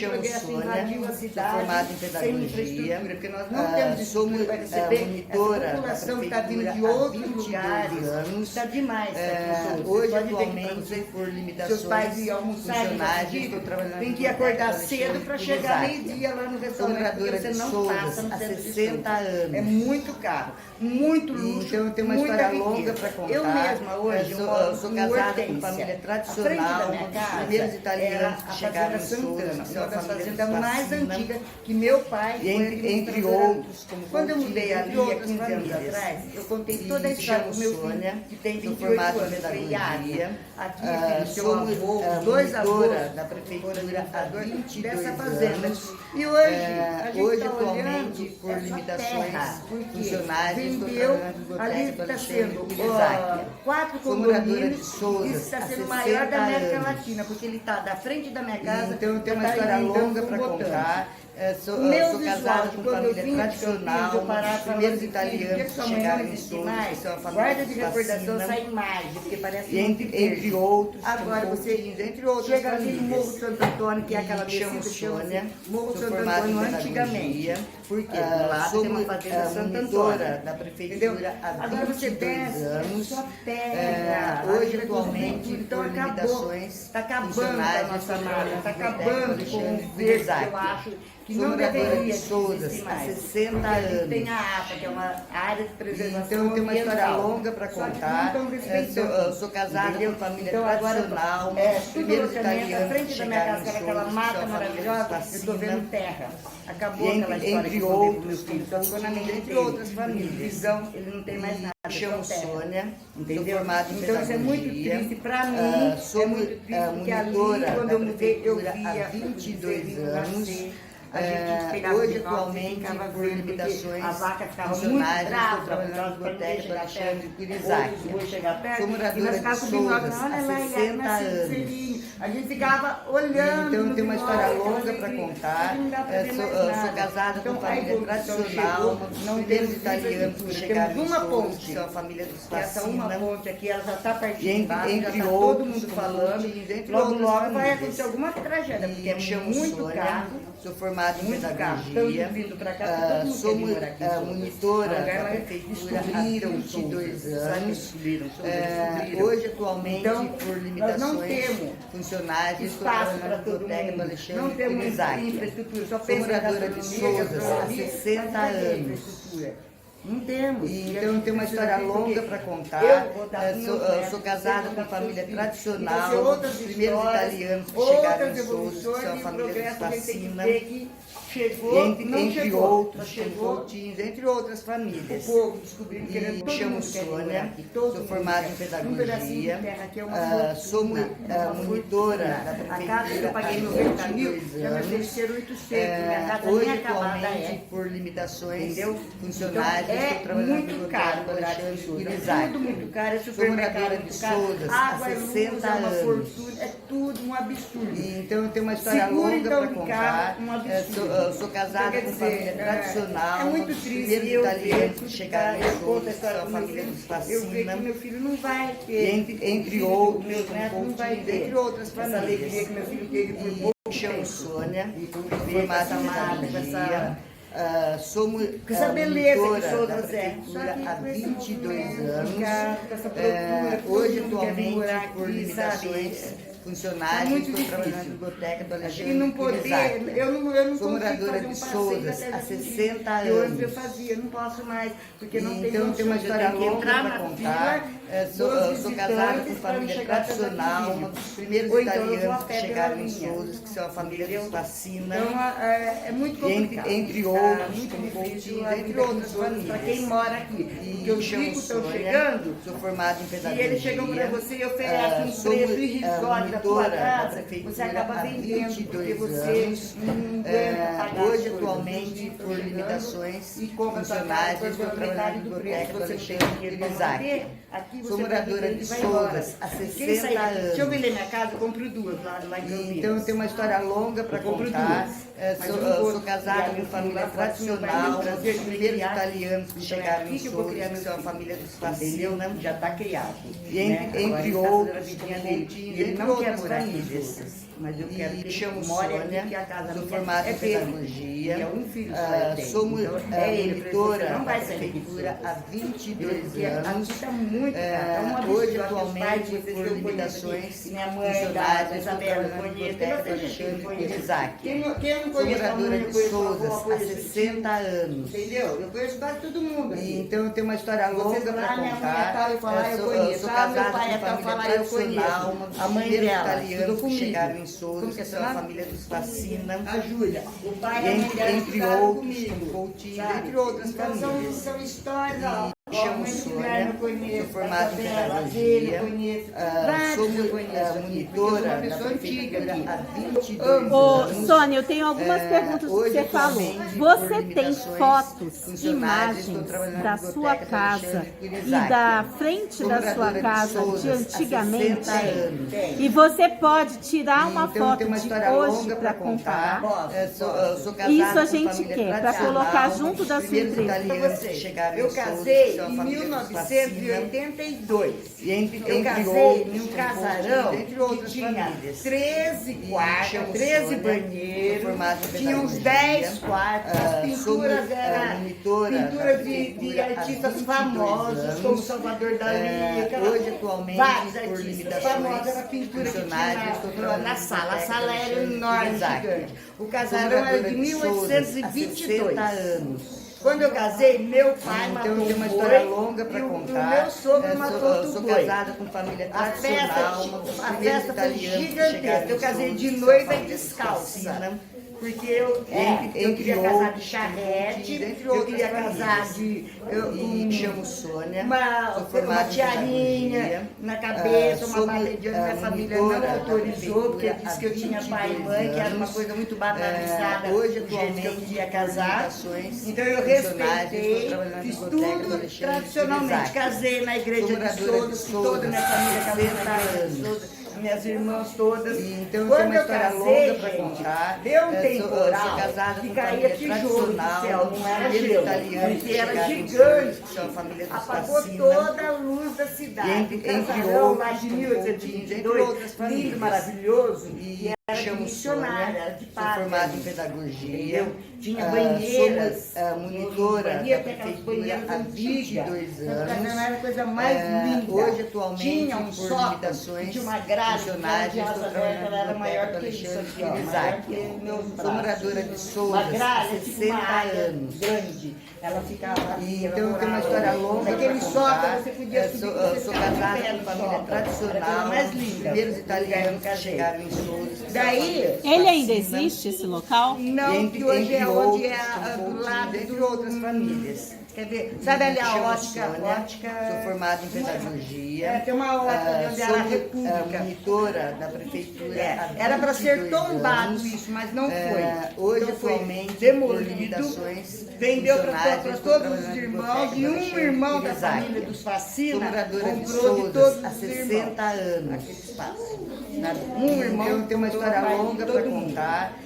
progresso invadiu a cidade, formada em sem infraestrutura, porque nós não temos estrutura para receber essa população que está vindo de outros lugares. Está demais aqui. Hoje, atualmente, por limitações seus pais iam almoçar, tem que acordar cedo para chegar meio-dia lá no restaurante, porque você não passa no há centro de 60 anos. É muito caro, muito luxo. Então, eu tenho uma muita história riqueza. longa para contar. Eu mesma, hoje, eu sou casada com família tradicional, uma dos primeiros italianos que chegaram em Souza, Santana, uma das fazendas mais antigas que meu pai foi entre outros, como quando eu mudei ali há 15 anos atrás, eu contei toda a história do meu filho, que tem 28 anos, eu falei, aqui, seu avô, dois avós da prefeitura há 22 dessa fazenda. anos. E hoje Atualmente, por essa limitações terra, funcionais, vendeu, ali está sendo 4 moradora de condomínios, Souza, isso está há sendo o 60 maior da América anos. Latina, porque ele está da frente da minha casa. Então, eu tenho uma história longa para contar. Sou casada com família tradicional, um dos primeiros italianos que chegaram em Souza, que são a família guarda de recordação sai imagem, porque parece entre outros, agora você entre outros, chega ali no Morro Santo Antônio, que é aquela chamo Sônia, Morro Santo Antônio antigamente, porque lá tem uma fazenda Santo Antônio da prefeitura há agora você 22 desce, anos. só terra, Hoje, atualmente, então por limitações está acabando com a funcionais, nossa malha, está Alexandre acabando com o verde, que eu acho que não deveria existir mais. Há 60 anos. Tem a APA, que é uma área de preservação Então, eu tenho uma história ambiental. longa para Só que não contar. estão respeitando. Sou casada Entendeu? com família Então, agora, tradicional, tudo primeiros loteamento, italianos à frente da minha casa, que era aquela mata são maravilhosa, famílias eu estou vendo terra. Acabou E aquela história entre que outros, meus filhos. Então, quando a minha entre outras famílias. visão, ele não tem mais nada. Chamo só terra. Sônia, Entendeu? formada em Então isso é muito pedagogia. triste para mim, Sou é muito triste, porque ali, monitora quando da eu mudei, eu prefeitura via há 22 anos. nascer. A gente pegava Hoje, de volta, atualmente, ficava por vendo, limitações porque a vaca ficava muito funcionais, brava, estou trabalhando na biblioteca do Alexandre Curizak. Sou moradora e nós de ficávamos com Souza, binóculo, olha há lá, 60 anos. A gente ficava olhando. Então, eu no tenho uma binóculo, história aquela longa para alegria. contar. Não dá pra ver mais Sou nada. casada com Então, família aí, tradicional, chegou, um dos não primeiros temos italianos que chegaram temos em uma Souza, ponte, que são a família dos que essa uma Facina. ponte aqui, ela já está partindo E embaixo, já entre está outros, todo mundo como falando. entre Logo, outras logo vai famílias. acontecer alguma tragédia, porque é Chamo muito Sônia, caro. sou formada em Muito caro. pedagogia. Estamos vindo para cá, porque todo mundo Sou quer vir morar aqui em Souza. monitora Agora da lá prefeitura há descobriram 22 Souza, anos. descobriram Souza. Hoje, atualmente, Então, por nós não limitações temos funcionais, estou espaço trabalhando para na todo biblioteca do mundo. Alexandre Não temos Curizak. infraestrutura, só Sou pensa em moradora de gastronomia, Souza há gastronomia, 60 mas cadê a anos. infraestrutura? Não temos. Então, eu tenho uma história longa para contar. Eu vou dar meus Sou netos, casada vou com dar família seus filhos. tradicional, Então, um dos primeiros italianos que chegaram em Souza, que evoluções são a e família dos progresso, a gente tem que Facina. ver que chegou, não Entre chegou, outros, só como chegou. Coutinhos, entre outras O famílias. povo descobriu que E todo chamo mundo quer morar Sônia, aqui, todo sou mundo formada quer. em pedagogia. Um pedacinho de terra aqui é uma fortuna, Sou monitora da A prefeitura casa que eu paguei há 90 mil, 22 já vai anos. ser 800, minha casa Hoje, nem acabada atualmente, é. por limitações Entendeu? funcionais, Então, estou trabalhando na muito biblioteca caro do morar aqui em Alexandre Souza. Curizak. Tudo muito caro, é Sou supermercado moradora de muito caro, Souza há água, luz, 60 é uma anos. fortuna, é tudo um absurdo. Então, eu tenho uma história Seguro, longa então, para de contar. carro, um absurdo. Sou casada Quer com dizer, família tradicional, é um muito dos triste. primeiros Eu italianos vejo que chegaram em eu conto a Souza, que história são a do meu família filho, dos eu vejo Facina. que meu filho não vai E ter. entre O outros, meu neto não vai como ter. entre outras Essa famílias. alegria que meu filho teve por E pouco chamo tempo. Sônia, E por formada essa em mata, pedagogia. Sou com essa beleza que monitora Souza da é. prefeitura há com esse 22 movimento, anos. com essa procura, todo Hoje, mundo quer vir atualmente, morar por aqui, limitações sabe? funcionais, É muito estou trabalhando na difícil. biblioteca do E Alexandre não poder, Curizak. eu não Sou consigo moradora fazer um de passeio Souza até há daqui. 60 Que antes eu anos. fazia, não posso mais, porque não tem Então, eu tenho uma condições, história eu tenho que longa entrar para na contar. fila Sou dos casada com visitantes para família chegar até tradicional, daqui. um dos primeiros Ou então eu vou a italianos pé que pela chegaram em linha. Souza, que são a família dos Facina. Então é muito complicado. Entre Tá outros, muito como difícil Coutinho, a entre vida outras aqui em Souza famílias. para quem mora aqui. Porque os chamo ricos estão Sônia, chegando sou formada em e pedagogia. eles chegam para você e oferecem um sou preço irrisório da tua monitora da casa, prefeitura você acaba há vendendo, porque 22 você anos. não aguenta pagar as Hoje, coisas. atualmente, Os por ricos limitações e compra sua funcionais, casa estou por trabalhando na metade do preço. biblioteca do Você não tem Alexandre dinheiro para Curizak. manter, aqui Sou você vai moradora viver de e vai Souza embora. há Quem 60 sair daqui, anos. se eu vender minha casa, eu compro duas lá em Campinas. Então, eu tenho uma história longa para Eu compro contar. duas. sou casada com família tradicional, os primeiros italianos que chegaram em Souza, que são a família dos Facina, já está criado. E entre outros, ele não quer morar famílias. Mas eu quero que chamo Sônia, que a casa do formato de pedagogia. É um filho só. Somos monitora não da vai ser prefeitura há 22 anos. Aqui está muito Hoje, atualmente, por limitações minha mãe, funcionárias, Isabela, estou conheço, trabalhando tem no bastante Boteco gente do Isaac. Quem não Sou conhece a moradora mãe, de Souzas há 60 anos. Entendeu? Eu conheço quase todo mundo. E, então eu tenho uma história longa para minha mãe é contar. tal, eu falar, eu sou conheço. casada Meu pai com é tal, família falar, eu tradicional, conheço. uma dos A mãe primeiros dela, italianos estudou que comigo. chegaram em Souza, Como que que é são seu a nome? família dos Facina. A Júlia. O pai e a mãe dela Entre estudaram outros, comigo, como Coutinho, sabe? entre outras Então, famílias. são histórias, ó. Chamo Sônia, sou formada em pedagogia, sou monitora da prefeitura há 22 Ô, anos. Sônia, eu tenho algumas perguntas do que você falou. Você tem fotos, imagens da sua casa e da frente da sua casa de antigamente? E você pode tirar uma foto de hoje para comparar? Isso a gente quer, para colocar junto da sua empresa. Eu casei em 1982. Eu casei em um casarão que tinha 13 quartos, 13 banheiros, tinha uns 10 quartos, as pinturas eram pinturas de artistas famosos, como Salvador Dalí, hoje, atualmente, vários por artistas limitações famosos, era a pintura que tinha na sala. A sala era Boteco enorme, Isaac. gigante. O casarão era de 1822. anos. Quando eu casei, meu pai matou Então, tem uma um história boi longa para e o contar. meu sogro matou outro sou boi. casada com família A tradicional, uma dos festa primeiros foi italianos que gigantesca. chegaram Eu em casei Souza, de que são noiva a e família descalça. Facina. Porque eu queria casar de charrete, eu queria casar de chamo Sônia, uma tiarinha na cabeça, uma batedeira. Minha família não autorizou, porque disse que eu tinha pai e mãe, que era uma coisa muito banalizada. Hoje, do jeito que eu queria casar. Então Eu respeitei, fiz tudo tradicionalmente. Casei na igreja de Souza, toda a minha família casou na igreja de Souza. Minhas irmãs todas. Então, quando tem uma eu história casei, longa para gente, contar. deu um Sou temporal casada que com caía família tijolo do tradicional, céu, não era primeiro gelo, italiano porque era chegaram em gigante. Souza, que são a família dos Apagou Facina. toda a luz da cidade. Entre O casarão lá de outros, 1822, outras lindo, famílias. maravilhoso. E era de chamo missionária, Sônia, de sou padre. formada em pedagogia. Entendeu? Tinha banheiras. Monitora da Banheiro, tem aquelas prefeitura banheiras há antigas. 22 Então, anos. era a coisa mais linda. Hoje, atualmente, tinha um por sótão, limitações tinha uma grade, funcionais, de asa estou aberta, trabalhando ela era no maior Boteco que isso Alexandre aqui, ó, maior Isaac. que meus Sou braços. moradora de Uma Souza grade, há tipo uma 60 área anos. grande. Ela ficava ali, ela Então, tem uma morava história longa naquele para sótão, contar. você podia subir, você Sou ficava de casada pé com no família sótão. Era a coisa tradicional, mais os linda. primeiros italianos que Casei. chegaram em Souza. que são a Daí, família Ele ainda Facina. existe, esse local? não, que hoje é outros, onde é como do Coutinho, lado entre do... outras famílias. Quer ver? Sabe ali a Chamo ótica? Sônia, sou formada em pedagogia. Tem uma ótica ali onde era a Sou República. monitora da prefeitura há Era para ser 22 tombado anos. isso, mas não foi. Hoje, Então foi atualmente, por demolido, limitações vendeu para funcionais, todos estou os trabalhando no irmãos Boteco e um Alexandre irmão da Isaac. família dos Sou Facina moradora de comprou de Souza todos há os 60 irmãos anos. aquele espaço. Um irmão Então, tem uma história comprou longa todo para mundo. contar.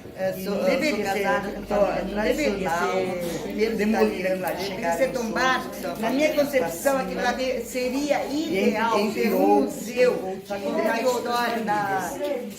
Sou Deveria casada ser, com família não deveria tradicional, ser primeiros demolido, italianos que deveria chegaram ser em Souza, tombado. que são a Na família minha dos concepção, Facina. aquilo ali seria ideal Entre ser um outros, museu para contar a história da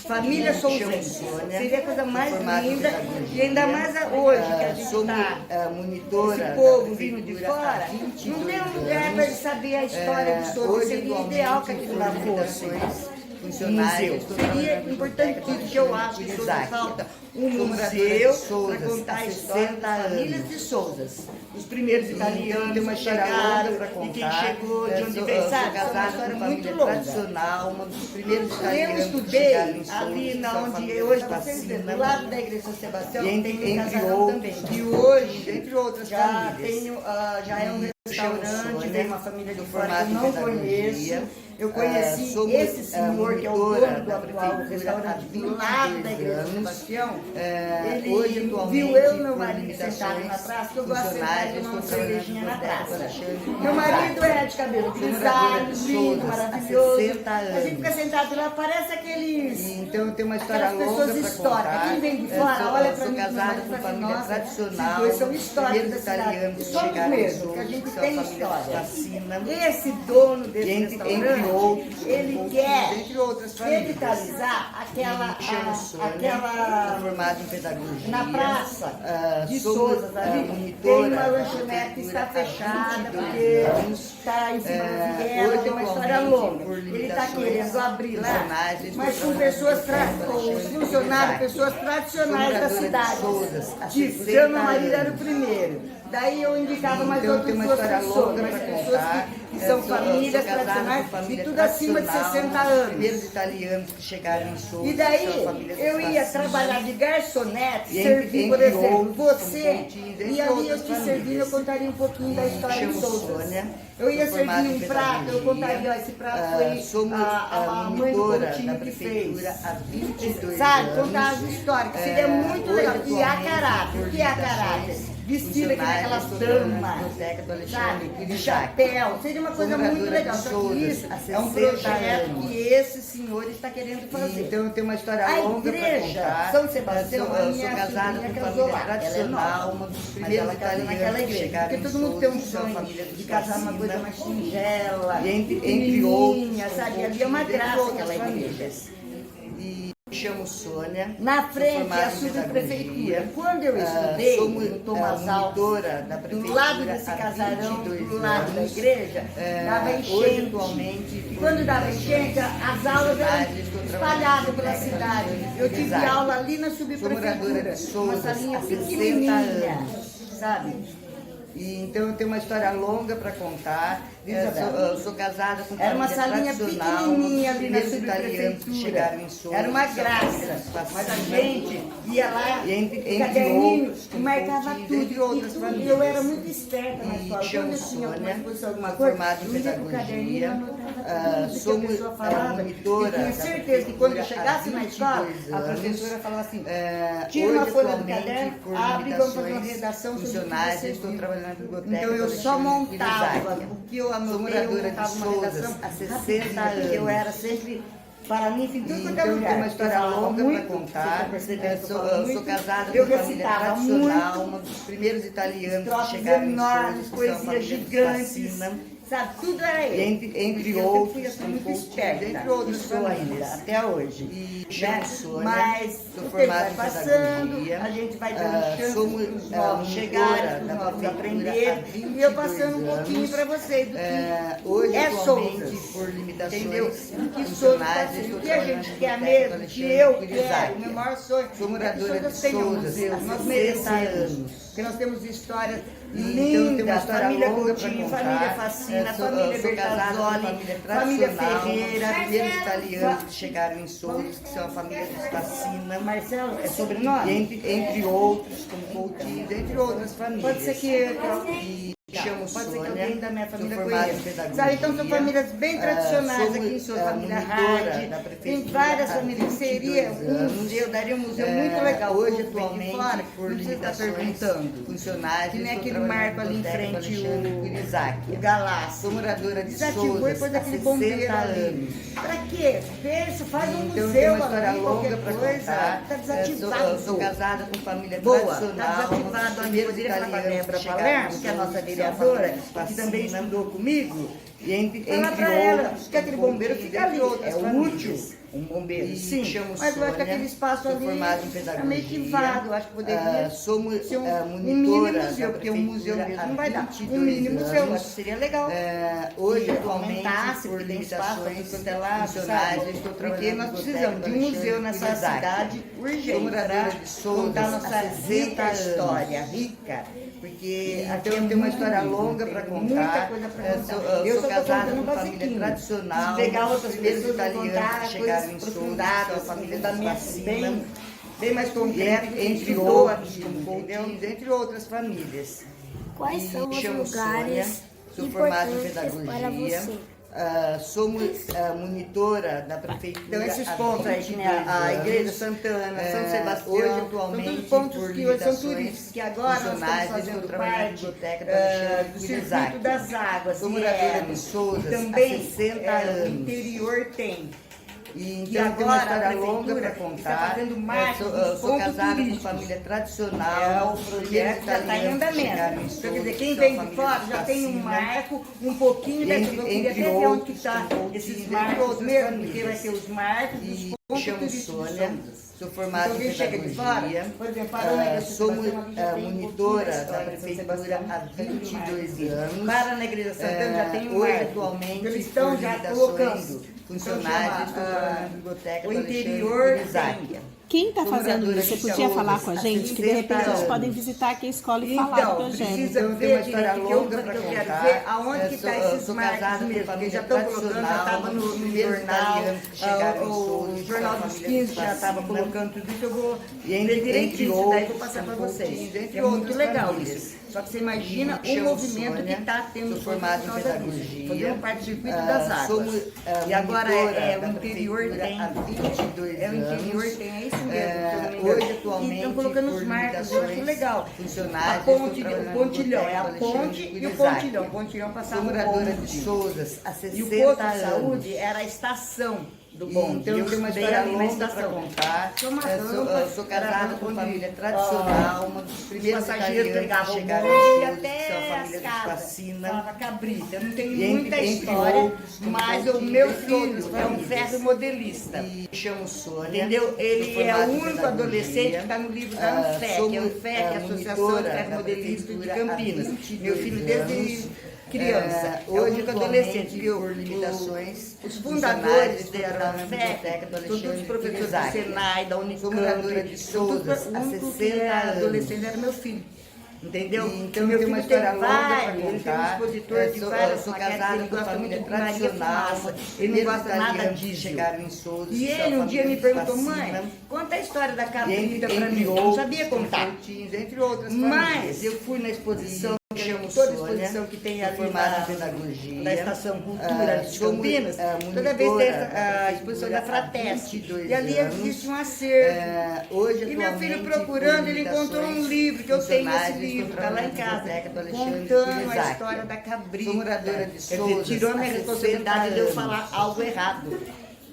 família Souzense. Seria a coisa mais Formado em linda pedagogia. e ainda mais hoje que a gente Sou está. monitora Esse da povo vindo de prefeitura há fora, 22 não tem um lugar anos. para ele saber a história de Souza. Hoje, Seria atualmente, ideal que aquilo lá por fosse. limitações funcionais, estou Seria trabalhando no importantíssimo, Boteco que eu acho que Alexandre Souza Isaac. falta um Sou moradora museu de Souzas para contar há a história 60 das famílias anos. de Souzas. Os primeiros italianos tem uma que história chegaram longa para e contar. quem chegou, de onde Sou veio, sabe? Essa é uma casada história com muito família longa. tradicional, uma dos primeiros Eu italianos que estudei chegaram em Souza, ali que na são a onde família hoje dos vocês vêem, Facina. do lado da igreja São Sebastião, E tem um entre casarão outros, também. E hoje, entre outras já famílias. tenho, já é um restaurante, Sônia, vem uma família de do fora que formato eu não em pedagogia. conheço. Eu conheci esse senhor, que é o dono do atual restaurante, do lado da igreja de Sebastião. Ele viu eu e meu marido sentado na praça, que eu gosto de sentar e tomar uma cervejinha na praça. Meu marido é de cabelo grisalho, lindo, maravilhoso. A gente fica sentado lá, parece aqueles... Então tem uma história longa pessoas para históricas. contar. Quem vem de fora, olha para mim, casada com família tradicional. Os dois são históricos da cidade. Italianos que Somos chegaram mesmo, que a gente tem história. Fascina. Esse dono desse Entre restaurante, outros, ele quer entre outras famílias. revitalizar aquela formado em pedagogia. na praça de somos, Souza, ali, monitora tem uma da lanchonete que está prefeitura há fechada, 22 porque anos. está em cima da Figueira, hoje, tem uma história atualmente, longa. por Ele está limitações querendo abrir lá, funcionais, mas com estou pessoas, trabalhando com os funcionários, pessoas tradicionais da moradora de cidade. Souzas, há Tipo, 60 eu, meu marido era o anos. primeiro. Daí eu indicava mais Então, outras tem uma duas história pessoas, longa mas para pessoas contar. que são famílias casada com tradicionais e família tudo acima de tradicional, 60 um dos anos. primeiros italianos que chegaram em Souza. E daí são famílias eu ia fascistas. trabalhar de garçonete, E servir, por entre exemplo, outros, você, com pontinhos, entre e ali eu outras te servindo, famílias. eu contaria um pouquinho da história de Chamo Souza. Sônia, Eu ia sou formada servir em um prato, eu pedagogia. contaria, ó, esse prato foi Somos a mãe do monitora Coutinho da que fez. prefeitura há 22 Sabe, anos. contar as histórias, que seria muito hoje, legal. E a atualmente, caráter, o que é a caráter? Vestida aqui naquelas damas, sabe, de chapéu, seria uma coisa muito legal. Só que isso é um projeto que esse senhor está querendo fazer. Então tem uma história A longa para igreja contar. São Sebastião, a eu minha sou casada sobrinha com casou família lá, ela é tradicional, nova. uma dos Mas primeiros ela casou naquela italianos que igreja, chegaram porque em todo mundo tem um Souza, são sonho família dos de casar uma Fascina. coisa mais singela, E entre pequenininha, outros, sabe? Ali é uma entre graça outras aquela igreja. famílias. E me chamo Sônia. Na sou frente é formada a em subprefeitura. pedagogia. Quando eu estudei no Thomas Alves, monitora da do prefeitura lado desse há casarão, 22 do lado da anos. igreja, dava Hoje, enchente. atualmente, E quando dava enchente, as aulas eram espalhadas pela cidade. Eu tive aula ali na subprefeitura, uma salinha pequenininha, sabe? E, então eu tenho uma história longa para contar. Eu sou casada com Era uma família salinha tradicional, pequenininha ali na primeiros italianos que chegaram em subprefeitura. Souza. Era uma são graça. Mas a gente ia lá, E entre caderninho, outros, e marcava com tudo. entre outras E famílias. eu era muito esperta na E escola. chamo Quando eu tinha alguma Sônia, exposição, alguma sou coisa, formada em eu ia com o pedagogia. caderninho, anotava tudo que a pessoa falava. monitora E tenho da certeza que quando eu prefeitura chegasse há na escola, 22 a anos. professora falava assim, tira uma Hoje, folha do atualmente, caderno, por abre e vamos fazer uma limitações redação sobre o que funcionais, você eu estou viu. trabalhando na biblioteca. Então eu do só Alexandre montava Pirizak. o que eu Sou anotei, eu moradora montava de uma Souzas redação há 60 rapidinho, anos. porque eu era sempre para mim, em tudo quanto é Então lugar. tem uma história Eu falava longa muito, para contar. você tá percebendo que eu Eu falo sou muito. casada Eu com família recitava tradicional, muito, uma dos primeiros italianos que trocas chegaram em enormes, Souza, que são a poesias família dos gigantes, Fascina. sabe? Tudo era eu. Entre Eu sempre outros, fui assim, com muito Coutinho, esperta. entre outros E sou ainda, até hoje. E Né? chamo Sônia, Mas sou o tempo formada vai em passando, pedagogia. a gente vai dando chance somos, para os novos monitora chegarem, para os da novos prefeitura aprenderem. há E eu passando um 22 pouquinho anos. para vocês do que Hoje, é atualmente, Souzas. por limitações Entendeu? O que Souza funcionais, faz, estou o que a trabalhando gente na quer biblioteca do mesmo, que Alexandre eu quero, Pirizak. o meu maior sonho Sou moradora é que de Souzas tenha Souzas museu, há nós 60 merecemos. anos. Porque nós temos histórias Então, tem uma lindas, história família longa para Coutinho, contar. família Fascina, Sou família casada com Bertazzoli, família família tradicional, Ferreira, primeiros italianos que chegaram em Souza, que são a família dos Fascina. Marcelo, é sobrenome? E entre outros, como Coutinho, entre outras famílias. Pode ser E chamo Pode ser que Sônia, alguém da minha sou família formada em conheça. pedagogia. Sabe, então são famílias bem tradicionais somos, aqui em sua família monitora Hard. da Tem prefeitura várias há famílias. 22 Seria um anos. museu, daria um museu muito legal. Hoje, O povo vem de atualmente, fora, por não precisa estar limitações perguntando. funcionais, Que nem estou aquele trabalhando marco na ali em biblioteca do frente, Alexandre Pirizak. o Galaço. Sou moradora de Desativou e Souzas pôs há aquele 60 bombeiro ali. anos. Pra quê? Pensa, faz um Então, tem museu uma história ali, longa qualquer para coisa. contar. Tá desativado. Eu sou casada com família Boa, tradicional. está desativado. Primeiros Poderia falar com a italianos Débora que chegaram Palermo, que é a em nossa Souza, vereadora, que são a que família também dos Fascina. estudou comigo. E entre Fala pra ela outros, que aquele como bombeiro Coutinho, fica ali. entre outras É famílias. útil um bombeiro, E sim. chamo Mas eu acho que Sônia, aquele espaço sou ali formada em é meio que pedagogia. vago. Eu acho que poderia Somos ser um mini monitora museu, da porque um museu prefeitura mesmo há não vai dar. 22 Um mini museu, anos. acho que seria legal. Hoje, E atualmente, aumentasse, por porque tem espaço para limitações tudo quanto é lado, funcionais, sabe? eu estou Porque trabalhando nós na precisamos de um biblioteca museu do nessa Alexandre cidade Sou urgente moradora para de Souzas contar há nossa 60 rica anos. história, rica. Porque aqui Então, tem uma história longa para tem contar. muita coisa para contar. Eu só sou tô casada contando com um família basiquinho. tradicional. Se pegar outras primeiros pessoas vão italianos contar que chegaram coisas em Souza, aprofundadas, são a família da dos minha Fascina. bem mais concreto, Entre estudou outros, aqui, como entendeu? Coutinho, entre outras famílias. Quais são os chamo lugares Sônia, sou formada em importantes para pedagogia. você? somos monitora da prefeitura. Então, esses pontos aí, que né, a Igreja Santana, São Sebastião, hoje, são atualmente, todos pontos por que hoje são limitações turísticos, que agora nós estamos fazendo trabalhando na parte biblioteca do Alexandre do Curizak. Circuito das Águas. Sou e moradora de Souzas há também 60 o anos. interior tem. E Que então tem uma agora a história longa para prefeitura contar. está fazendo marketing Eu sou pontos casada com turísticos. família tradicional. O projeto já está em andamento. Então, quer dizer, quem vem vem de fora já tem um marco, um pouquinho dessa. Eu queria até ver onde que está esses marcos mesmo, porque vai ter os marcos e os pontos chamo turísticos. Sônia, sou formada Então, em quem chega de fora, pedagogia, por exemplo, para na Igreja sou Sebastião, ali já tem um monitora pouquinho da história de São prefeitura Sebastião, há tem um 22 marco. anos. Para na Igreja Santana já tem um Hoje, marco. atualmente, Eles estão por já limitações colocando funcionários, estou trabalhando na biblioteca o do interior Alexandre Curizak. tem. Quem está Sou fazendo moradora isso? Você de podia Souzas falar com a há gente? Que de repente 60 eles anos. podem visitar aqui a escola e falar do Então, projeto. precisa Então, tem ver uma história direito, que eu longa para quero contar. ver aonde que está Eu esses sou marcos casada com mesmo, porque família já estão colocando, já tradicional, estava no primeiros jornal, italianos que chegaram em Souzas, o Jornal a dos família 15 já estava Facina. colocando tudo isso, eu vou E entre ver direitinho isso daí, vou outros, passar para são vocês. pouquinhos, entre É muito outras legal famílias. isso. Só que você imagina Me o chamo movimento Sônia, que está tendo sou formada em por causa pedagogia, disso. Fazendo parte do circuito das águas. somos E agora monitora o da interior prefeitura tem. há 22 É o interior anos. tem, é isso mesmo. se eu não me engano. Hoje, E atualmente, estão colocando os por marcos, eu acho limitações legal. funcionais, A ponte, estou o trabalhando pontilhão, no é a Alexandre ponte e o Curizak. pontilhão. O pontilhão passava Sou o moradora bonde. de Souzas há 60 E o posto de anos. saúde era a estação do bonde. Então, tem uma história ali na longa para estação. contar. Tinha uma Eu rampa, sou era casada rampa com onde, família tradicional, uma dos Os primeiros passageiros italianos que pegavam o chegaram bonde em e Souzas, que até são a as família dos casas. Facina. Falava cabrita. Eu não tenho E muita entre história, outros, como mas o Coutinho, meu entre filho outras é um famílias. ferro modelista. E chamo Sônia. Entendeu? sou Ele é formada o em único pedagogia. adolescente que está no livro da ANFEC, Somos, que é a ANFEC, a Associação monitora de da Ferro Modelista de prefeitura há Campinas. 22 Meu filho desde anos. criança, é o Hoje, único adolescente, atualmente, viu? por limitações Os funcionais, fundadores estou da trabalhando na biblioteca ANFEC, do todos os Alexandre professores do Curizak. Senai, da Sou Unicamp, moradora de então, tudo Souzas o há único 60 que é anos. adolescente era meu filho. Entendeu? E, então, meu tem uma filho tem história longa para vários, ele tem um contar. expositor de Eu várias sou maquetes, casada ele com gosta família muito de Maria tradicional, Fumaça, ele não primeiros gosta nada italianos que disso. chegaram em Souzas, E que são ele a um dia me família perguntou, Facina. mãe, conta a história da E cabrita para mim. Eu não sabia contar. entre outras Mas famílias. eu fui na exposição, E chamo toda Sônia, exposição que tem sou ali formada na, em pedagogia, na Estação Cultura de sou Campinas, toda vez monitora tem da a exposição da prefeitura há Fratesc. 22 E ali anos. existe um acervo. Hoje, E meu filho atualmente, procurando, por ele encontrou um limitações livro, que eu tenho esse funcionais, livro, estou está lá em trabalhando na casa, biblioteca do Alexandre contando a Curizak. história da cabrita. Sou moradora de Quer dizer, Souzas tirou a minha há 60 responsabilidade de eu anos. falar algo errado.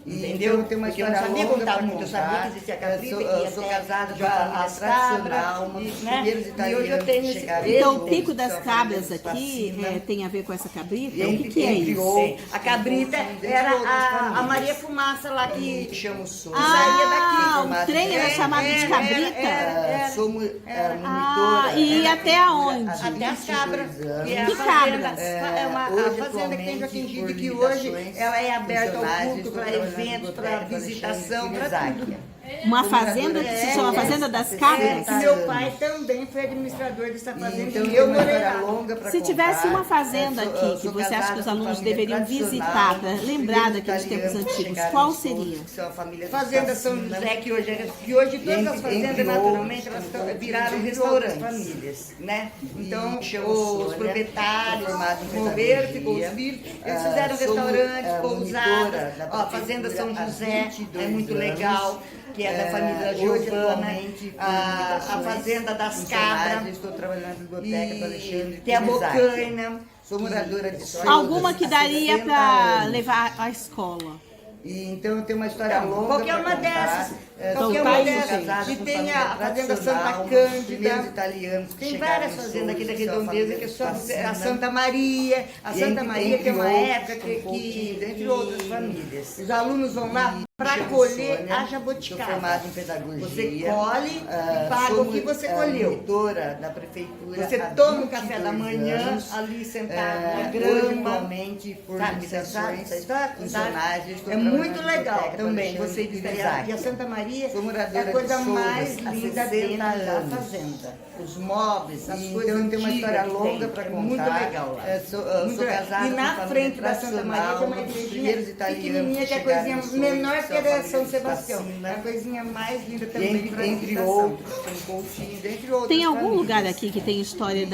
E Entendeu? então, tem uma Porque eu não história sabia longa contar pra muito, eu sabia que contar. existia a cabrita, Eu sou casada com já a família as tradicional, cabras, uma dos né? primeiros E italianos hoje eu tenho que esse- chegaram Então, em o pico Souzas, das são a família cabras dos aqui Facina. tem a ver com essa cabrita? E O que é entre isso? outros, A cabrita entre era outras a famílias. Maria Fumaça lá que Chamo Sônia. Ah, formada o trem em era chamado de era, cabrita? era. Sou monitora. E ia até aonde? até as cabras. anos. Que é a Que fazenda, cabras? é uma Hoje, a fazenda que tem atualmente, Joaquim Gide, por que hoje limitações ela é aberta ao funcionais, público, estou para trabalhando na eventos, para biblioteca do visitação, Alexandre para Curizak. tudo. Uma fazenda que se chama Fazenda das É, Cabras? que meu pai também foi administrador dessa fazenda Então, e tem eu uma morei história lá. longa pra Se tivesse contar. uma fazenda Eu aqui que sou você acha casada que os com alunos família deveriam tradicional, visitar, para lembrar primeiros daqueles tempos italianos que antigos, chegaram qual em Souzas, seria? que são a família dos Fazenda São Facina. José, que hoje todas as fazendas, entre naturalmente, outros, elas viraram entre restaurantes. outras famílias. Né? Então, chamo os Sônia, proprietários formada em moveram, pedagogia. ficou os filhos, eles fizeram Sou, restaurantes, pousadas. monitora da Ó, a Fazenda São prefeitura há José 22 é muito anos. legal, que é da família Hoje, Giovana, atualmente, por a limitações Fazenda das funcionais, Cabras, estou trabalhando na biblioteca do Alexandre tem a Curizak. Bocaina. Sou moradora de Souzas Alguma que há daria 60 para anos. levar à escola? E, então tem uma história Então, longa qualquer pra uma contar. dessas, qualquer uma pai dessas, casada e com tem família a Fazenda tradicional, Santa um dos primeiros Cândida, italianos que tem chegaram várias em fazendas aqui da Souzas, são a redondeza, família que dos são Facina. a Santa Maria. A E Santa Maria tem uma outros, época são pouquinhos, entre outras famílias. os alunos vão lá E para chamo colher Sônia, a sou jabuticaba. formada em pedagogia. Você colhe e paga sou o que você colheu. monitora da prefeitura Você há toma um café da 22 manhã anos. ali sentado na Hoje, grama. atualmente, por Sabe, você sabe limitações essa história? funcionais, eu estou É trabalhando muito na legal biblioteca do também Alexandre você visitar. Curizak. E a Santa Maria Maria sou moradora é a coisa de Souzas mais há linda 60 dentro da anos. fazenda. Os móveis, as coisas Então tem uma história antigas que longa tem, para é contar. muito legal lá. Sou Muito sou legal. casada E com na família frente da Santa Maria tem uma tradicional, igrejinha primeiros italianos pequenininha, que é a chegaram coisinha em Souzas, menor que são a da família São de Sebastião. Facina. É a coisinha mais linda também para Entre visitação. outros, tem Coutinho, entre outros. Tem algum lugar aqui que tem história do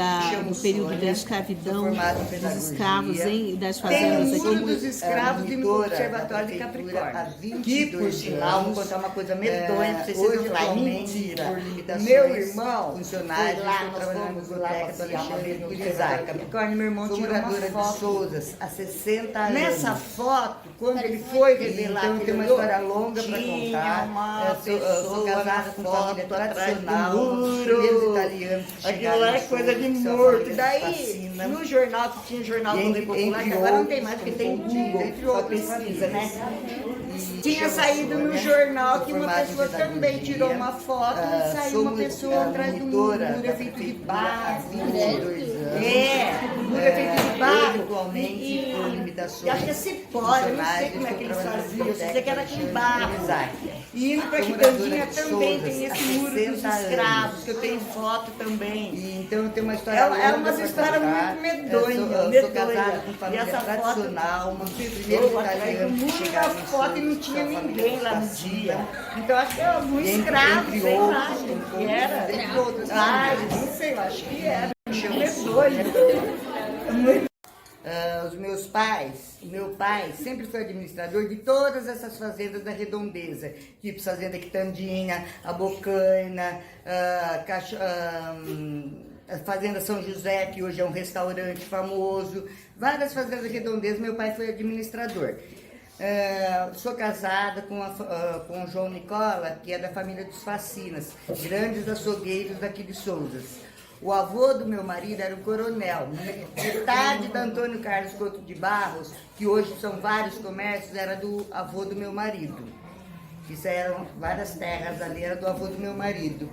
período da Sônia, escravidão sou formada em dos pedagogia. escravos das Tem o fazendas muro aqui? dos escravos de monitora Observatório da de prefeitura há Capricórnio. 22 Que, por sinal, vou anos. contar uma coisa medonha pra vocês. Vocês Hoje, vão falar, atualmente, mentira. por limitações Meu irmão funcionários, foi lá, estou nós trabalhando fomos na lá biblioteca do passear uma Alexandre vez no Curizak. Observatório de Capricórnio. Meu irmão Sou tirou uma moradora de foto. Souzas há 60 anos. Nessa foto, quando ele foi revelar Então que tem ele uma olhou, história longa para tinha contar. uma Eu sou pessoa casada na com foto família atrás do tradicional, os muro. primeiros italianos que Aquilo chegaram lá é em coisa de Souzas, são morto. família Daí, Facina. no jornal, que tinha jornal do Homem Popular, que agora não tem mais, porque tem Google, entre pra outras pesquisa, né? E Tinha chamo saído no Sônia, jornal sou que uma formada em pessoa também pedagogia, tirou uma foto e saiu sou uma pessoa atrás do muro, monitora muro da feito de prefeitura há barro. 22 anos. É, muro feito de barro. Atualmente, por limitações E acho que é cipó, eu não sei como é que eles faziam, eu sei que era com barro. E indo para Sou Quitandinha moradora de também Souzas tem há esse muro dos 60 anos. escravos, que eu tenho foto também. E então tem uma história É longa umas pra histórias contar. muito medonhas, Eu sou casada com E família essa foto, tradicional, uma primeiros eu atrás do italianos que muro da chegaram em foto e não Souzas, tinha são família ninguém lá no Facina. dia. Então acho que era um escravo, entre sei lá, outros, que era. entre outras Ai, famílias. não sei, eu acho que era. Medonho. Os meus pais, meu pai sempre foi administrador de todas essas fazendas da redondeza, tipo Fazenda Quitandinha, a Bocaina, a Fazenda São José, que hoje é um restaurante famoso, várias fazendas da redondeza, meu pai foi administrador. Sou casada com o João Nicola, que é da família dos Facinas, grandes açougueiros daqui de Souzas. O avô do meu marido era um coronel. Metade da Antônio Carlos Couto de Barros, que hoje são vários comércios, era do avô do meu marido. Isso eram várias terras ali, era do avô do meu marido.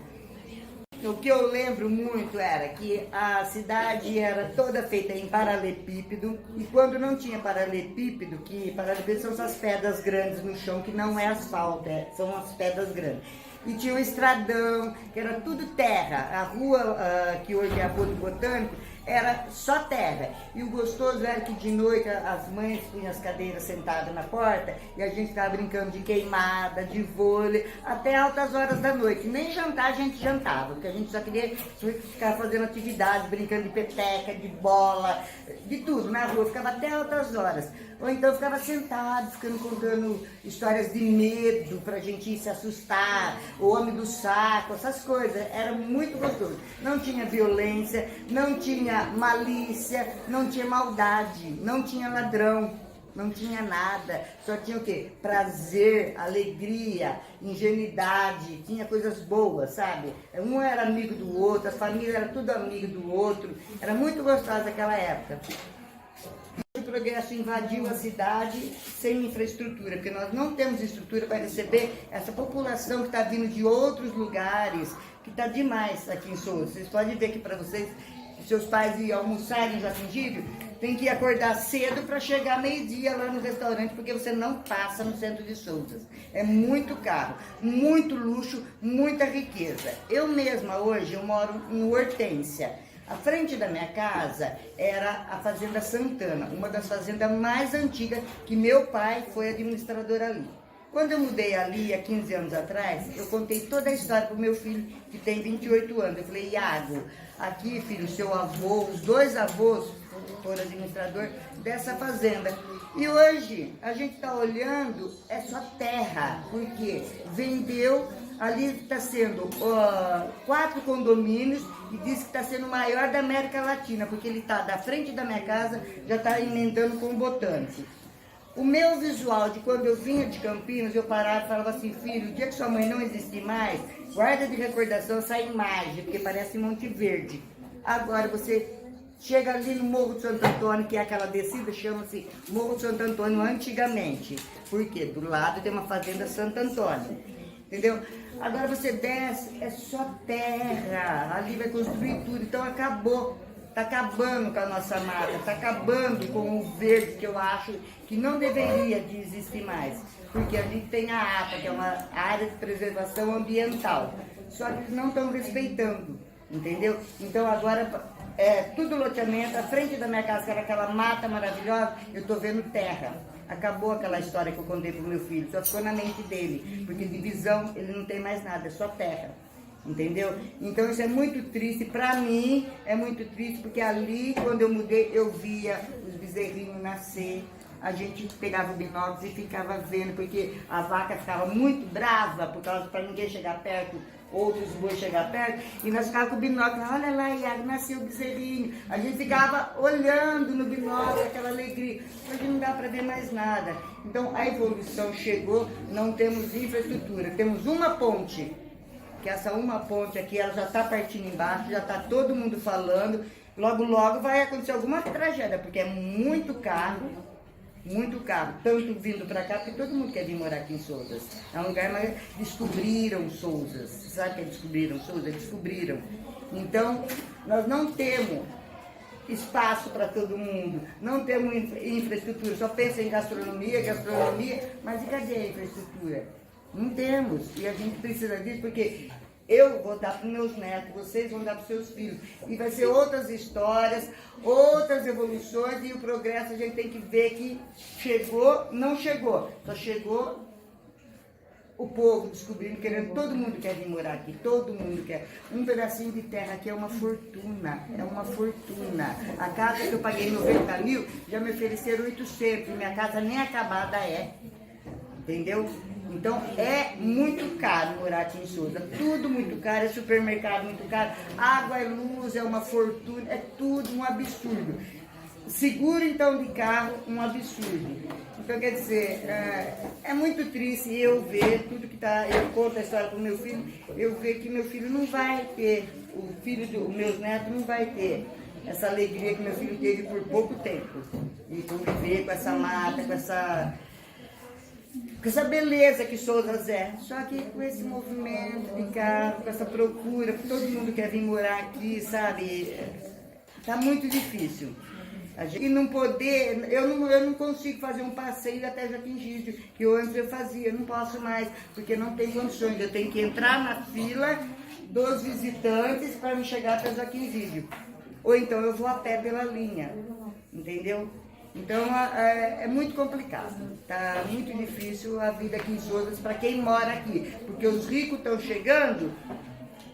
O que eu lembro muito era que a cidade era toda feita em paralelepípedo, e quando não tinha paralelepípedo, que paralelepípedo são essas pedras grandes no chão, que não é asfalto, são as pedras grandes. E tinha o estradão, que era tudo terra. A rua, que hoje é a Rua do Botânico, era só terra. E o gostoso era que de noite as mães punham as cadeiras sentadas na porta e a gente ficava brincando de queimada, de vôlei, até altas horas da noite. Nem jantar a gente jantava, porque a gente só queria ficar fazendo atividades, brincando de peteca, de bola, de tudo na rua. Ficava até altas horas. Ou então ficava sentado, ficando contando histórias de medo pra gente ir se assustar, o homem do saco, essas coisas. Era muito gostoso. Não tinha violência, não tinha malícia, não tinha maldade, não tinha ladrão, não tinha nada. Só tinha o quê? Prazer, alegria, ingenuidade, tinha coisas boas, sabe? Um era amigo do outro, a família era tudo amigo do outro. Era muito gostosa aquela época. O progresso invadiu a cidade sem infraestrutura, porque nós não temos estrutura para receber essa população que está vindo de outros lugares, que está demais aqui em Souzas. Vocês podem ver que para vocês, seus pais ir almoçarem em Jatingírio, tem que acordar cedo para chegar meio-dia lá no restaurante, porque você não passa no centro de Souzas. É muito caro, muito luxo, muita riqueza. Eu mesma hoje, eu moro no Hortência. À frente da minha casa era a Fazenda Santana, uma das fazendas mais antigas, que meu pai foi administrador ali. Quando eu mudei ali, há 15 anos atrás, eu contei toda a história para o meu filho, que tem 28 anos. Eu falei, Iago, aqui, filho, seu avô, os dois avós foram administrador dessa fazenda. E hoje, a gente está olhando, é só terra, porque vendeu. Ali está sendo 4 condomínios e diz que está sendo o maior da América Latina, porque ele está da frente da minha casa, já está emendando com o Botânico. O meu visual de quando eu vinha de Campinas, eu parava e falava assim, filho, o dia que sua mãe não existir mais, guarda de recordação essa imagem, porque parece Monte Verde. Agora você chega ali no Morro de Santo Antônio, que é aquela descida, chama-se Morro de Santo Antônio antigamente. Por quê? Do lado tem uma fazenda Santo Antônio. Entendeu? Agora você desce, é só terra, ali vai construir tudo, então acabou, está acabando com a nossa mata, está acabando com o verde, que eu acho que não deveria de existir mais. porque a gente tem a APA, que é uma área de preservação ambiental, só que eles não estão respeitando, entendeu? Então agora é tudo loteamento, a frente da minha casa, que era aquela mata maravilhosa, eu estou vendo terra. Acabou aquela história que eu contei pro meu filho, só ficou na mente dele, porque de visão ele não tem mais nada, é só terra. Entendeu? Então isso é muito triste, pra mim é muito triste, porque ali, quando eu mudei, eu via os bezerrinhos nascer, a gente pegava o binóculo e ficava vendo, porque a vaca ficava muito brava, por causa para ninguém chegar perto, outros bois chegar perto, e nós ficávamos com o binóculo, olha lá, Iago, nasceu o bezerrinho, a gente ficava olhando no binóculo, aquela alegria, hoje não dá para ver mais nada. Então a evolução chegou, não temos infraestrutura, temos uma ponte, que essa uma ponte aqui, ela já está partindo embaixo, já está todo mundo falando, logo logo vai acontecer alguma tragédia, porque é muito carro, tanto vindo para cá, porque todo mundo quer vir morar aqui em Souzas. É um lugar, mas descobriram Souzas, sabe o que descobriram Souzas? Descobriram. Então, nós não temos espaço para todo mundo, não temos infraestrutura, só pensa em gastronomia, mas e cadê a infraestrutura? Não temos, e a gente precisa disso, porque eu vou dar para os meus netos, vocês vão dar para os seus filhos, e vai ser outras histórias, outras evoluções, e o progresso a gente tem que ver que chegou, não chegou, só chegou o povo descobrindo, querendo, todo mundo quer vir morar aqui, todo mundo quer. Um pedacinho de terra aqui é uma fortuna, A casa que eu paguei 90 mil, já me ofereceram 800, minha casa nem acabada é, entendeu? Então é muito caro morar aqui em Souza, tudo muito caro, é supermercado muito caro, água e luz é uma fortuna, é tudo um absurdo. Seguro então de carro, um absurdo. Então quer dizer, é muito triste eu ver tudo que está, eu conto a história para o meu filho, eu ver que meu filho não vai ter, o filho dos meus netos não vai ter essa alegria que meu filho teve por pouco tempo, e conviver com essa mata, com essa beleza que Souzas é, só que com esse movimento de carro, com essa procura, todo mundo quer vir morar aqui, sabe, tá muito difícil. E não poder, eu não consigo fazer um passeio até Joaquim Gídio, que antes eu fazia, não posso mais, porque não tem condições, eu tenho que entrar na fila dos visitantes para me chegar até Joaquim Gídio, ou então eu vou a pé pela linha, entendeu? Então é muito complicado, tá muito difícil a vida aqui em Souzas para quem mora aqui, porque os ricos estão chegando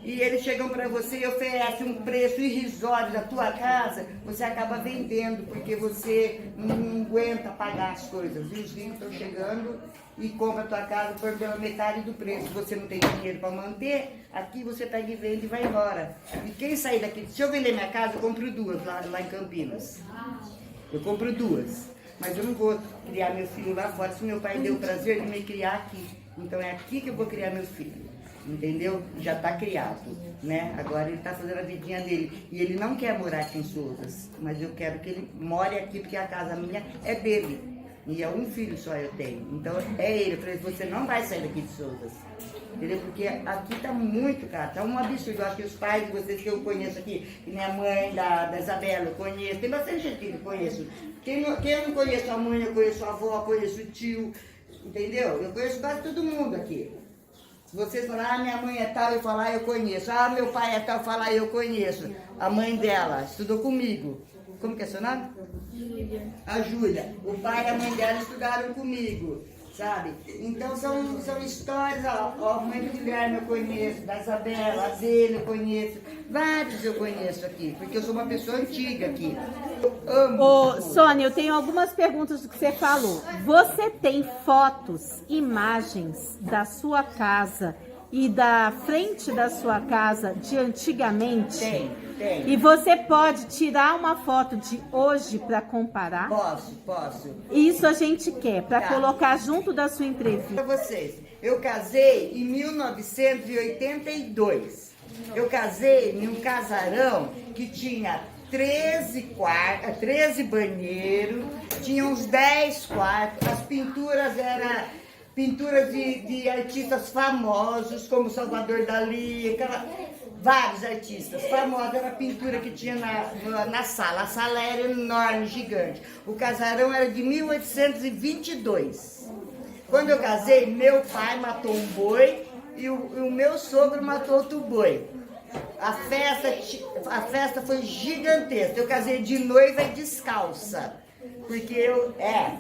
e eles chegam para você e oferecem um preço irrisório da tua casa, você acaba vendendo porque você não aguenta pagar as coisas. E os ricos estão chegando e compram a tua casa por pela metade do preço. Você não tem dinheiro para manter, aqui você pega e vende e vai embora. E quem sair daqui, se eu vender minha casa, eu compro duas lá em Campinas. Eu compro duas, mas eu não vou criar meu filho lá fora, se meu pai deu o prazer de me criar aqui. Então é aqui que eu vou criar meu filho, entendeu? Já está criado, né? Agora ele está fazendo a vidinha dele. E ele não quer morar aqui em Souzas, mas eu quero que ele more aqui, porque a casa minha é dele. E é um filho só eu tenho. Então é ele. Eu falei, você não vai sair daqui de Souzas. Entendeu? Porque aqui tá muito caro, tá um absurdo. Eu acho que os pais de vocês que eu conheço aqui, que minha mãe, da Isabela, eu conheço, tem bastante gente que eu conheço. Quem eu não conheço a mãe, eu conheço a avó, eu conheço o tio, entendeu? Eu conheço quase todo mundo aqui. Se vocês falarem, minha mãe é tal, eu falar, eu conheço. Meu pai é tal, eu falar, eu conheço. A mãe dela estudou comigo. Como que é seu nome? Júlia. A Júlia. O pai e a mãe dela estudaram comigo, sabe? Então são histórias, a mãe do Guilherme eu conheço, da Isabela, a dele eu conheço, vários eu conheço aqui, porque eu sou uma pessoa antiga aqui. Eu amo. Ô, Sônia, eu tenho algumas perguntas do que você falou. Você tem fotos, imagens da sua casa e da frente da sua casa de antigamente? Tem. E você pode tirar uma foto de hoje para comparar? Posso. Isso a gente quer, para colocar junto da sua entrevista. Para vocês, eu casei em 1982. Eu casei em um casarão que tinha 13 banheiros, tinha uns 10 quartos, as pinturas eram pinturas de artistas famosos, como Salvador Dalí, vários artistas famosos, era a pintura que tinha na sala. A sala era enorme, gigante. O casarão era de 1822. Quando eu casei, meu pai matou um boi e o meu sogro matou outro boi. A festa foi gigantesca. Eu casei de noiva e descalça. Porque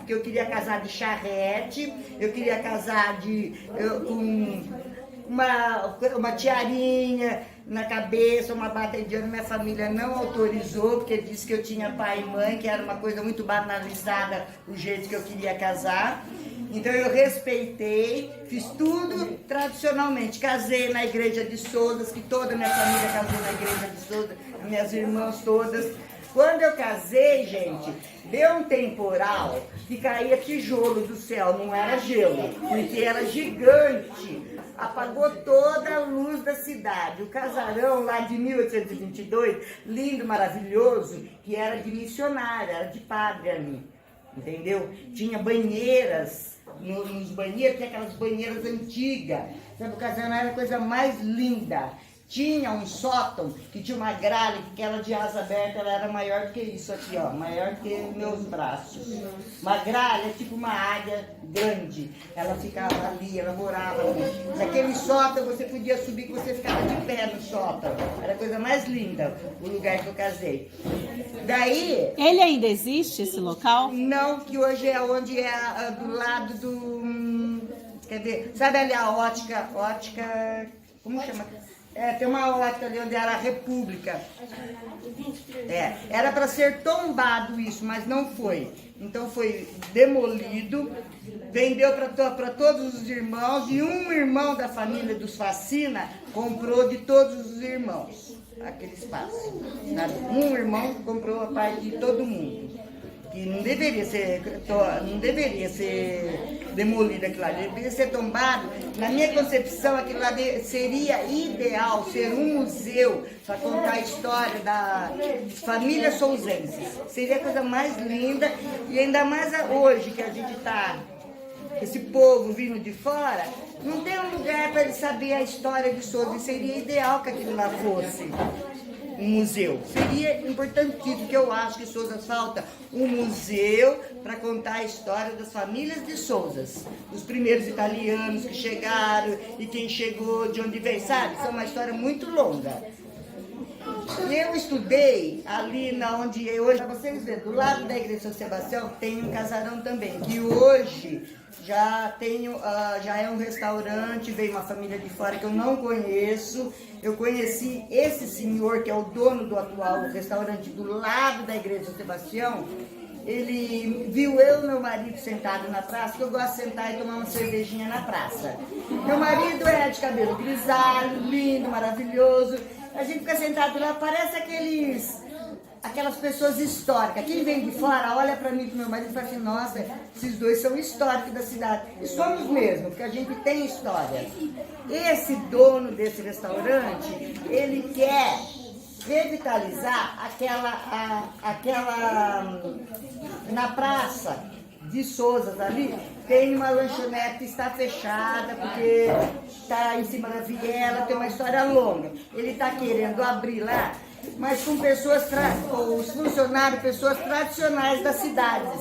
eu queria casar de charrete, eu queria casar com uma tiarinha na cabeça, uma bata de ouro. Minha família não autorizou, porque disse que eu tinha pai e mãe, que era uma coisa muito banalizada o jeito que eu queria casar. Então eu respeitei, fiz tudo tradicionalmente. Casei na igreja de Souzas, que toda a minha família casou na igreja de Souzas, minhas irmãs todas. Quando eu casei, gente, deu um temporal que caía tijolo do céu, não era gelo, porque era gigante. Apagou toda a luz da cidade. O casarão lá de 1822, lindo, maravilhoso, que era de missionária, era de padre ali, entendeu? Tinha banheiras, nos banheiros, tinha aquelas banheiras antigas, sabe? O casarão era a coisa mais linda. Tinha um sótão que tinha uma gralha, que ela de asa aberta, ela era maior do que isso aqui, ó, maior que meus braços. Uma gralha, tipo uma águia grande. Ela ficava ali, ela morava ali. Naquele sótão você podia subir, que você ficava de pé no sótão. Era a coisa mais linda, o lugar que eu casei. Daí... Ele ainda existe, esse local? Não, que hoje é onde é do lado do... Quer ver? Sabe ali a ótica... Como chama? Tem uma ótica ali onde era a República. Era para ser tombado isso, mas não foi. Então foi demolido, vendeu para todos os irmãos, e um irmão da família dos Facina comprou de todos os irmãos aquele espaço. Um irmão comprou a parte de todo mundo. Que não deveria ser demolido aquilo lá, deveria ser tombado. Na minha concepção, aquilo lá seria ideal ser um museu para contar a história da família souzenses. Seria a coisa mais linda, e ainda mais hoje que a gente está, esse povo vindo de fora, não tem um lugar para ele saber a história de Souza. Seria ideal que aquilo lá fosse um museu. Seria importantíssimo, porque eu acho que Souzas falta um museu para contar a história das famílias de Souzas. Os primeiros italianos que chegaram e quem chegou, de onde veio, sabe? Isso é uma história muito longa. Eu estudei ali na onde hoje, para vocês verem, do lado da igreja de São Sebastião tem um casarão também, que hoje já é um restaurante, veio uma família de fora que eu não conheço. Eu conheci esse senhor, que é o dono do atual restaurante do lado da igreja de São Sebastião. Ele viu eu e meu marido sentado na praça, que eu gosto de sentar e tomar uma cervejinha na praça. Meu marido é de cabelo grisalho, lindo, maravilhoso. A gente fica sentado lá, parece aquelas pessoas históricas. Quem vem de fora olha para mim, para meu marido, e fala assim: nossa, esses dois são históricos da cidade. E somos mesmo, porque a gente tem história. Esse dono desse restaurante, ele quer revitalizar aquela na praça de Souzas ali, tem uma lanchonete que está fechada, porque está em cima da viela, tem uma história longa. Ele está querendo abrir lá, mas com pessoas, os funcionários, pessoas tradicionais das cidades.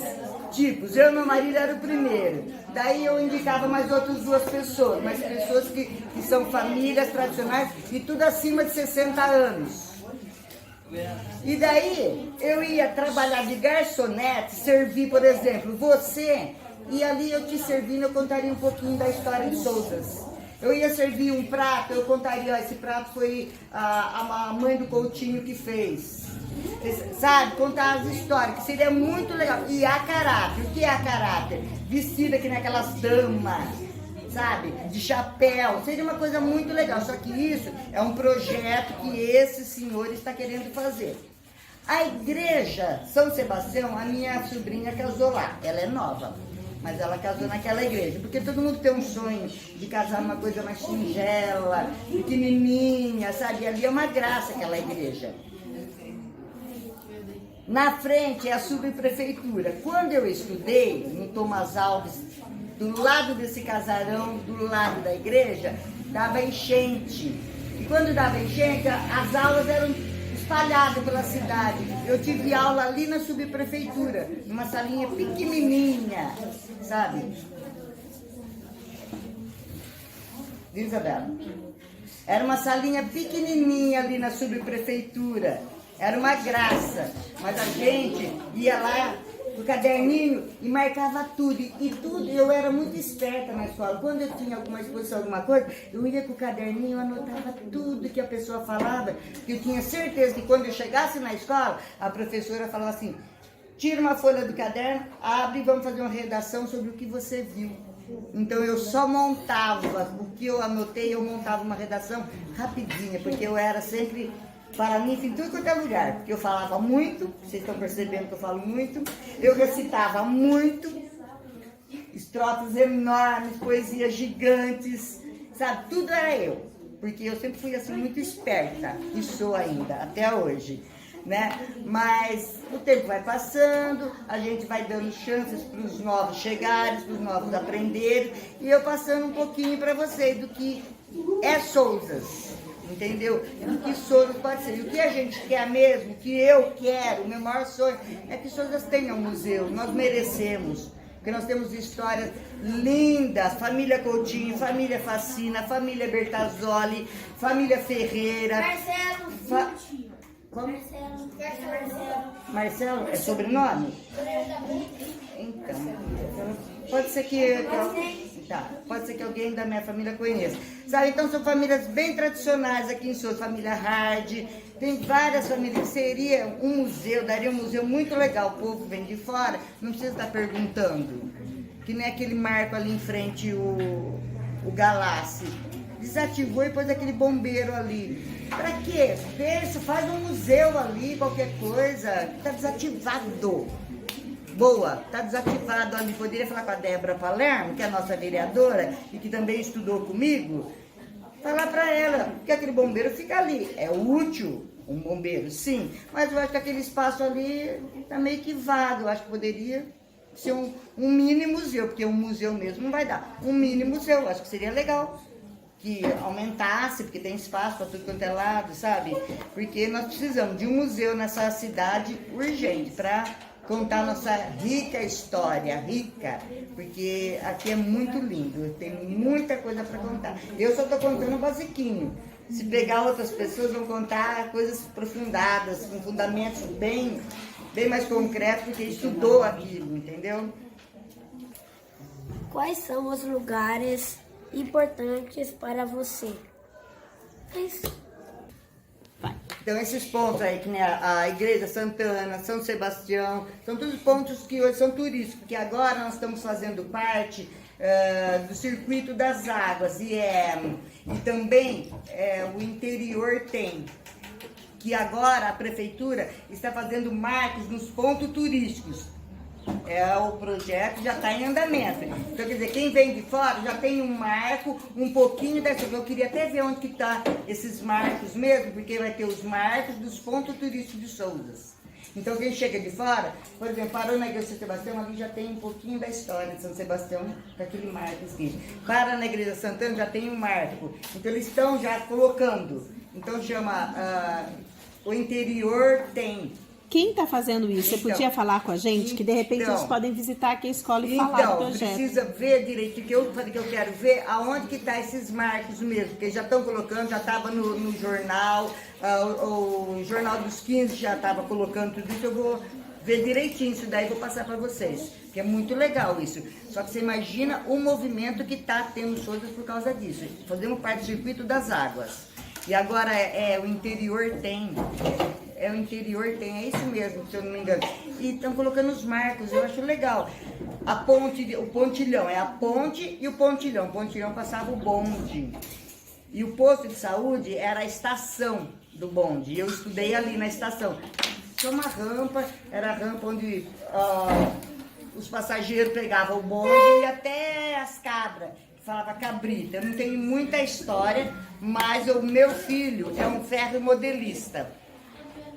Tipo, eu e meu marido era o primeiro. Daí eu indicava mais outras duas pessoas, mas pessoas que são famílias tradicionais e tudo acima de 60 anos. E daí eu ia trabalhar de garçonete, servir, por exemplo, você, e ali eu te servindo, eu contaria um pouquinho da história de Souzas. Eu ia servir um prato, eu contaria: ó, esse prato foi a mãe do Coutinho que fez. Sabe? Contar as histórias, que seria muito legal. E a caráter, o que é a caráter? Vestida que naquelas damas, sabe? De chapéu. Seria uma coisa muito legal. Só que isso é um projeto que esse senhor está querendo fazer. A igreja São Sebastião, a minha sobrinha casou lá. Ela é nova, mas ela casou naquela igreja. Porque todo mundo tem um sonho de casar numa coisa mais singela, pequenininha, sabe? E ali é uma graça aquela igreja. Na frente é a subprefeitura. Quando eu estudei no Tomás Alves, do lado desse casarão, do lado da igreja, dava enchente. E quando dava enchente, as aulas eram espalhadas pela cidade. Eu tive aula ali na subprefeitura, numa salinha pequenininha, sabe? Viu, Isabela? Era uma salinha pequenininha ali na subprefeitura. Era uma graça. Mas a gente ia lá com o caderninho e marcava tudo. E tudo, eu era muito esperta na escola. Quando eu tinha alguma exposição, alguma coisa, eu ia com o caderninho, anotava tudo que a pessoa falava. Eu tinha certeza que quando eu chegasse na escola, a professora falava assim, tira uma folha do caderno, abre e vamos fazer uma redação sobre o que você viu. Então eu só montava o que eu anotei, eu montava uma redação rapidinha, porque eu era sempre paraninfa em tudo quanto é lugar, porque eu falava muito, vocês estão percebendo que eu falo muito, eu recitava muito, estrofes enormes, poesias gigantes, sabe, tudo era eu, porque eu sempre fui assim muito esperta, e sou ainda, até hoje. Né? Mas o tempo vai passando, a gente vai dando chances para os novos chegarem, para os novos aprenderem, e eu passando um pouquinho para vocês do que é Sousas, entendeu? Do que Sousas pode ser. E o que a gente quer mesmo, o que eu quero, o meu maior sonho, é que Sousas tenha um museu, nós merecemos. Porque nós temos histórias lindas, família Coutinho, família Facina, família Bertazzoli, família Ferreira. Marcelo, Como? Marcelo. Marcelo, é sobrenome? Então, pode ser pode ser que alguém da minha família conheça. Sabe, então são famílias bem tradicionais aqui em Sousas, família Hard, tem várias famílias, seria um museu, daria um museu muito legal, o povo vem de fora, não precisa estar perguntando, que nem aquele marco ali em frente, o Galassi, desativou e pôs aquele bombeiro ali. Pra quê? Pensa, faz um museu ali, qualquer coisa. Tá desativado. Boa, tá desativado ali. Poderia falar com a Débora Palermo, que é a nossa vereadora, e que também estudou comigo. Falar pra ela que aquele bombeiro fica ali. É útil, um bombeiro, sim. Mas eu acho que aquele espaço ali tá meio que vago. Eu acho que poderia ser um mini museu, porque um museu mesmo não vai dar. Um mini museu, eu acho que seria legal. Que aumentasse, porque tem espaço para tudo quanto é lado, sabe? Porque nós precisamos de um museu nessa cidade urgente para contar nossa rica história, rica, porque aqui é muito lindo, tem muita coisa para contar. Eu só estou contando um basiquinho. Se pegar outras pessoas, vão contar coisas aprofundadas, com fundamentos bem mais concretos, porque estudou aquilo, entendeu? Quais são os lugares importantes para você? Então esses pontos aí, que nem a Igreja Santana, São Sebastião, são todos pontos que hoje são turísticos, porque agora nós estamos fazendo parte do Circuito das Águas, e também o interior tem, que agora a Prefeitura está fazendo marcos nos pontos turísticos. O projeto já está em andamento. Então, quer dizer, quem vem de fora já tem um marco, um pouquinho dessa. Eu queria até ver onde que está esses marcos mesmo, porque vai ter os marcos dos pontos turísticos de Sousas. Então, quem chega de fora, por exemplo, parou na Igreja de São Sebastião, ali já tem um pouquinho da história de São Sebastião, com aquele marco assim. Para na Igreja Santana, já tem um marco. Então, eles estão já colocando. Então, chama o interior tem. Quem está fazendo isso? Você podia falar com a gente? Que de repente eles podem visitar aqui a escola e falar do projeto. Precisa ver direito, que eu falei que eu quero ver aonde que tá esses marcos mesmo, porque já estão colocando, já estava no jornal, o Jornal dos 15 já estava colocando tudo isso, eu vou ver direitinho isso daí, vou passar para vocês, que é muito legal isso. Só que você imagina o movimento que está tendo Sousas por causa disso. Fazemos parte do Circuito das Águas. E agora o interior tem. O interior tem, é isso mesmo, se eu não me engano. E estão colocando os marcos, eu acho legal. A ponte, o pontilhão, é a ponte e o pontilhão. O pontilhão passava o bonde. E o posto de saúde era a estação do bonde. Eu estudei ali na estação. Tinha uma rampa, era a rampa onde os passageiros pegavam o bonde e até as cabras. Falava cabrita. Eu não tenho muita história, mas o meu filho é um ferromodelista.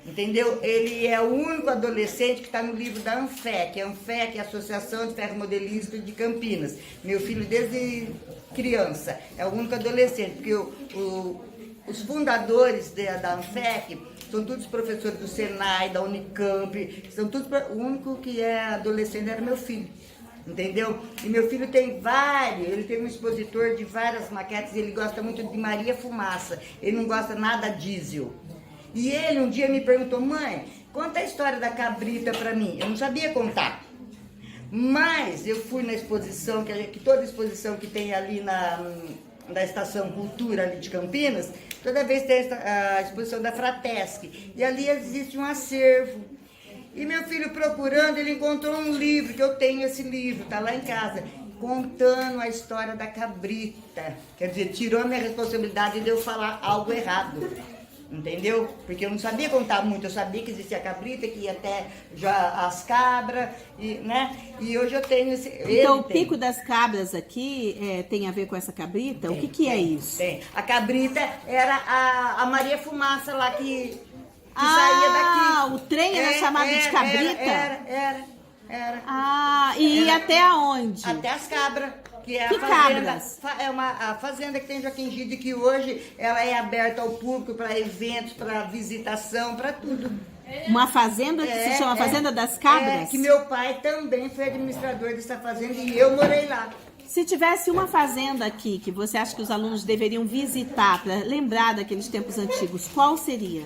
Entendeu? Ele é o único adolescente que está no livro da ANFEC. A ANFEC é a Associação de Ferromodelistas de Campinas. Meu filho, desde criança, é o único adolescente, porque os fundadores da ANFEC são todos professores do Senai, da Unicamp, são todos, o único que é adolescente era meu filho. entendeu? E meu filho tem vários, ele tem um expositor de várias maquetes, ele gosta muito de Maria Fumaça, ele não gosta nada diesel. E ele um dia me perguntou, mãe, conta a história da cabrita pra mim. Eu não sabia contar. Mas eu fui na exposição, que toda exposição que tem ali da Estação Cultura ali de Campinas, toda vez tem a exposição da Fratesc. E ali existe um acervo. E meu filho procurando, ele encontrou um livro, que eu tenho esse livro, tá lá em casa, contando a história da cabrita. Quer dizer, tirou a minha responsabilidade de eu falar algo errado. Entendeu? Porque eu não sabia contar muito, eu sabia que existia a cabrita, que ia até já as cabras, né? E hoje eu tenho esse... Então o pico das cabras aqui tem a ver com essa cabrita? O que é isso? Tem. A cabrita era a Maria Fumaça lá que saía daqui. Ah, o trem era chamado de cabrita? Era. Ah, e ia até aonde? Até as cabras. Que é que a fazenda, cabras? É a fazenda que tem em Joaquim Gide, que hoje ela é aberta ao público para eventos, para visitação, para tudo. Uma fazenda que se chama Fazenda das Cabras? Que meu pai também foi administrador dessa fazenda e eu morei lá. Se tivesse uma fazenda aqui que você acha que os alunos deveriam visitar para lembrar daqueles tempos antigos, qual seria?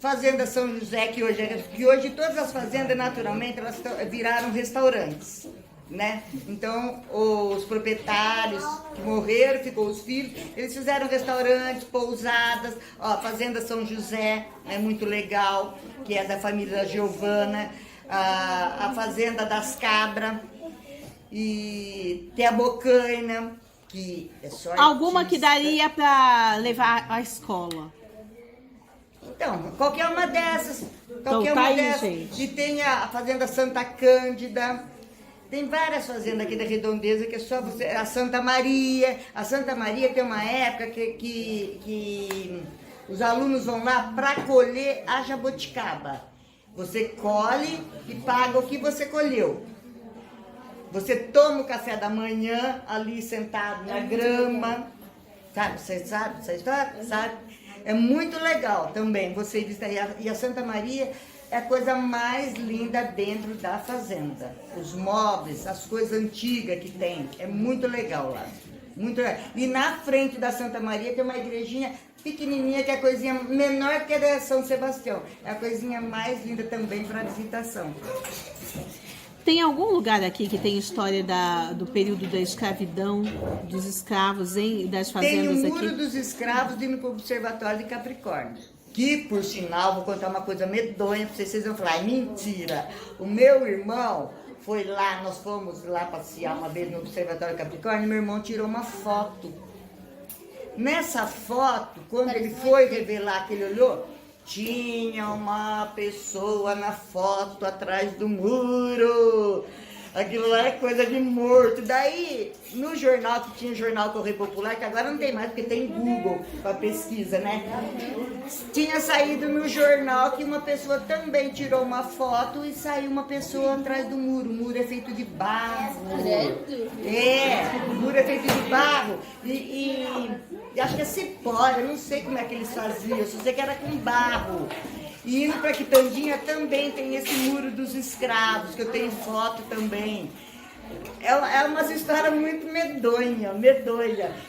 Fazenda São José, que hoje todas as fazendas, naturalmente, elas viraram restaurantes. Né? Então, os proprietários que morreram, ficou os filhos, eles fizeram restaurantes, pousadas, ó, Fazenda São José, é muito legal, que é da família da Giovana, a Fazenda das Cabras, e tem a Bocaina, que é só alguma artista. Que daria para levar à escola? Então, qualquer uma dessas, Gente. E tem a Fazenda Santa Cândida. Tem várias fazendas aqui da Redondeza que é só você... A Santa Maria. A Santa Maria tem uma época que os alunos vão lá para colher a jabuticaba. Você colhe e paga o que você colheu. Você toma o café da manhã ali sentado na grama. Sabe? Você sabe essa história? Sabe? É muito legal também você visitar. E a Santa Maria... é a coisa mais linda dentro da fazenda. Os móveis, as coisas antigas que tem, é muito legal lá. Muito legal. E na frente da Santa Maria tem uma igrejinha pequenininha, que é a coisinha menor que a da São Sebastião. É a coisinha mais linda também para visitação. Tem algum lugar aqui que tem história do período da escravidão, dos escravos, das fazendas aqui? Tem o Muro dos Escravos indo para o Observatório de Capricórnio. Que, por sinal, vou contar uma coisa medonha para vocês vão falar, mentira. O meu irmão foi lá, nós fomos lá passear uma vez no Observatório Capricórnio, e meu irmão tirou uma foto. Nessa foto, quando ele foi revelar que ele olhou, tinha uma pessoa na foto atrás do muro. Aquilo lá é coisa de morto. Daí, no jornal, que tinha o jornal Correio Popular, que agora não tem mais, porque tem Google para pesquisa, né? Tinha saído no jornal que uma pessoa também tirou uma foto e saiu uma pessoa atrás do muro. O muro é feito de barro. O muro é feito de barro. E acho que é cipó, eu não sei como é que eles faziam, eu só sei que era com barro. E indo para Quitandinha também tem esse Muro dos Escravos, que eu tenho foto também. É uma história muito medonha.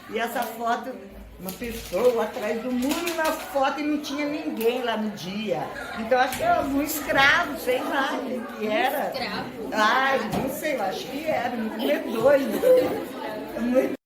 E essa foto, uma pessoa atrás do muro na foto e não tinha ninguém lá no dia. Então acho que era algum escravo, sei lá quem que era. Escravo? Ai, não sei, acho que era, muito medonho. Muito